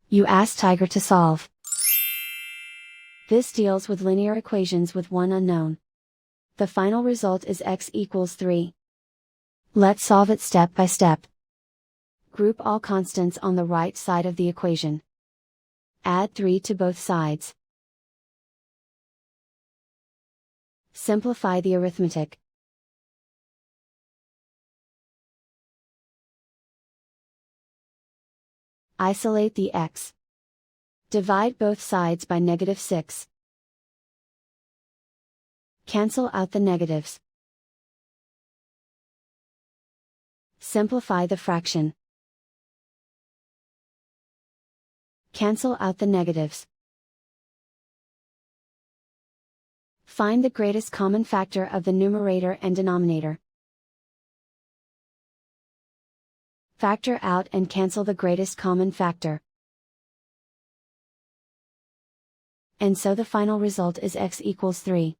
You ask Tiger to solve. This deals with linear equations with one unknown. The final result is x equals 3. Let's solve it step by step. Group all constants on the right side of the equation. Add 3 to both sides. Simplify the arithmetic. Isolate the x. Divide both sides by -6. Cancel out the negatives. Simplify the fraction. Cancel out the negatives. Find the greatest common factor of the numerator and denominator. Factor out and cancel the greatest common factor. And so the final result is x equals 3.